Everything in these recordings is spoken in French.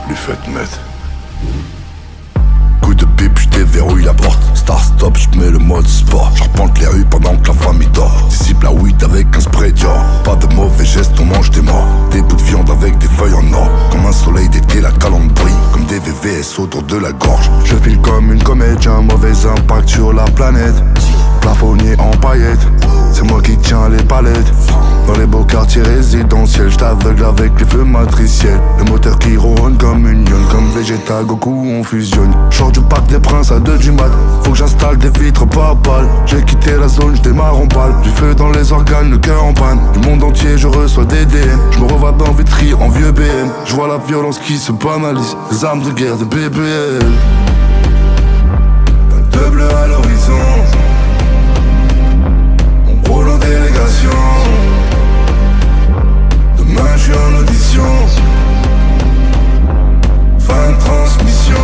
Les fêtes mettent. Coup de pipe, j'déverrouille la porte. Star stop, j'mets le mode sport. J'arpente les rues pendant que la famille dort. Dissipe la weed avec un spray Dior. Pas de mauvais gestes, on mange des morts. Des bouts de viande avec des feuilles en or. Comme un soleil d'été, la calandre brille. Comme des VVS autour de la gorge. Je file comme une comète, j'ai un mauvais impact sur la planète. Plafonnier en paillettes, c'est moi qui tiens les palettes. Dans les beaux quartiers résidentiels, j't'aveugle avec les feux matriciels. Le moteur qui ronronne comme une lionne, comme Vegeta, Goku on fusionne. J'sors du parc des Princes à 2 du mat. Faut que j'installe des vitres par balle. J'ai quitté la zone, j'démarre en balle. Du feu dans les organes, le cœur en panne. Du monde entier je reçois des DM. J'me revois dans Vitry en vieux BM. J'vois la violence qui se banalise. Les armes de guerre de BBL. Un deux bleu à l'horizon. Roule en délégation. Demain je suis en audition. Fin de transmission.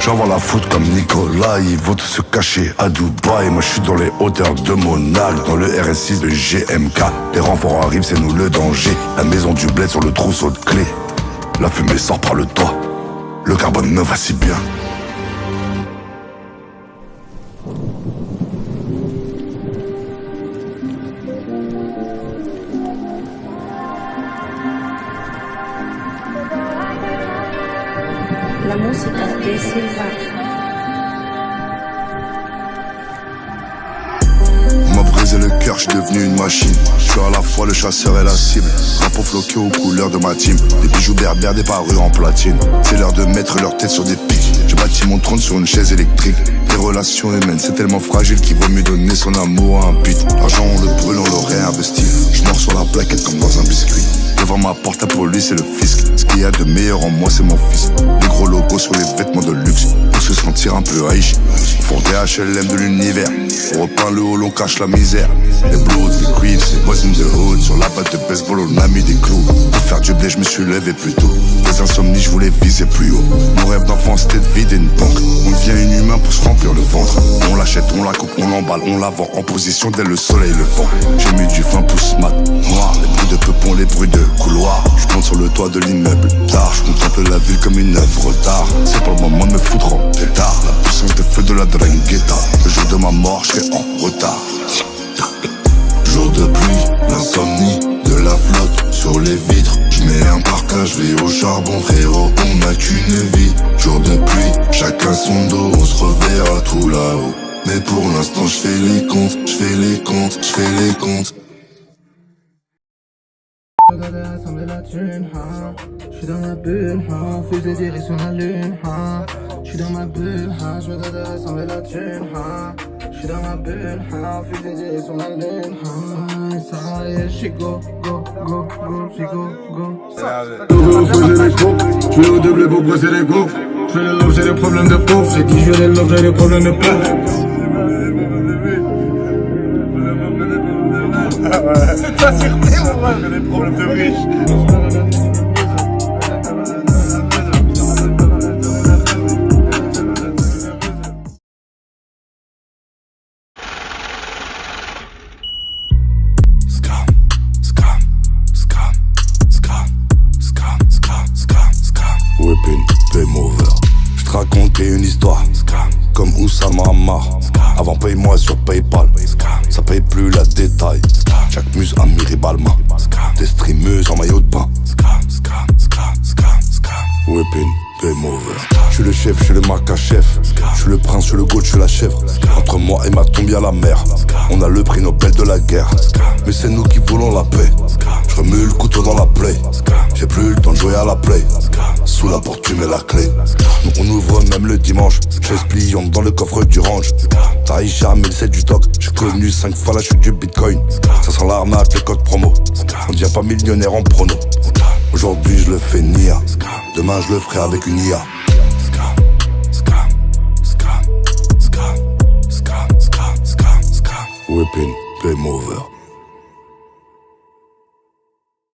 J'envoie la foot comme Nicolas. Ils vont tous se cacher à Dubaï. Moi je suis dans les hauteurs de Monaco. Dans le RS6 de GMK. Les renforts arrivent, c'est nous le danger. La maison du bled sur le trousseau de clés. La fumée sort par le toit. Le carbone me va si bien. La musica de Silva. On m'a brisé le cœur, j'suis devenu une machine. J'suis à la fois le chasseur et la cible. Drapeau floqué aux couleurs de ma team. Des bijoux berbères, des parures en platine. C'est l'heure de mettre leur tête sur des pics. J'ai bâti mon trône sur une chaise électrique. Les relations humaines, c'est tellement fragile qu'il vaut mieux donner son amour à un beat. L'argent on le brûle, on le réinvestit. J'mors sur la plaquette comme dans un biscuit. Devant ma porte, la police et le fisc. Ce qu'il y a de meilleur en moi, c'est mon fils. Les gros logos sur les vêtements de luxe. Pour se sentir un peu riche. Font des HLM de l'univers. On repeint le hall, on cache la misère. Les blues, les creeps, les boys in the hood. Sur la batte de baseball, on a mis des clous. Pour faire du blé, je me suis levé plus tôt. Des insomnies, je voulais viser plus haut. Mon rêve d'enfant, c'était de vider une banque. On devient inhumain pour se remplir le ventre. On l'achète, on la coupe, on l'emballe, on la vend en position dès le soleil levant. J'ai mis du 20 pouces mat noir. Les bruits de peupon, les bruits de couloir. Je monte sur le toit de l'immeuble tard. Je contemple la ville comme une œuvre d'art. C'est pas le moment de me foutre en pétard. La puissance de feu de la Drangheta. Le jour de ma mort, je serai en retard. Jour de pluie, l'insomnie de la flotte sur les vitres. Je mets un partage, je vais au charbon frérot, on n'a qu'une vie. Jour de pluie, chacun son dos, on se reverra tout là-haut. Mais pour l'instant je fais les comptes, je fais les comptes, je fais les comptes. Rassembler la thune, j'suis dans ma bulle, fusée direction la lune, j'suis dans ma bulle, j'me dois de rassembler la thune, j'suis dans ma bulle, fusée direction la lune, ça y est, j'suis go, j'suis go. J'vais au double pour brosser les gaufres, j'fais le love, j'ai des problèmes de pauvres, j'ai dit j'aurais le love, j'ai des problèmes de pauvres. Ça c'est remis, moi, j'ai des problèmes de riches. Whipping, game over. J'te racontais une histoire, comme Oussama Ammar. Avant paye-moi sur Paypal, ça paye plus la détail. Chaque muse a Miri Balma, des streameuses en maillot de bain. Whipping, game over. J'suis le chef, j'suis le maca chef. J'suis le prince, j'suis le goat, j'suis la chèvre. Entre moi et ma tombe y'a la mer. On a le prix Nobel de la guerre. Mais c'est nous qui voulons la paix. J'remue le couteau dans la play. J'ai plus le temps de jouer à la play. Sous la porte tu mets la clé. Nous on ouvre même le dimanche. Chaise pliante dans le coffre du range. Taïcha, mais c'est du stock. J'suis connu 5 fois la chute du bitcoin. Ça sent l'arnaque, le code promo. On devient pas millionnaire en prono. Aujourd'hui je le fais nia. Demain je le ferai avec une IA. Whipping, game over.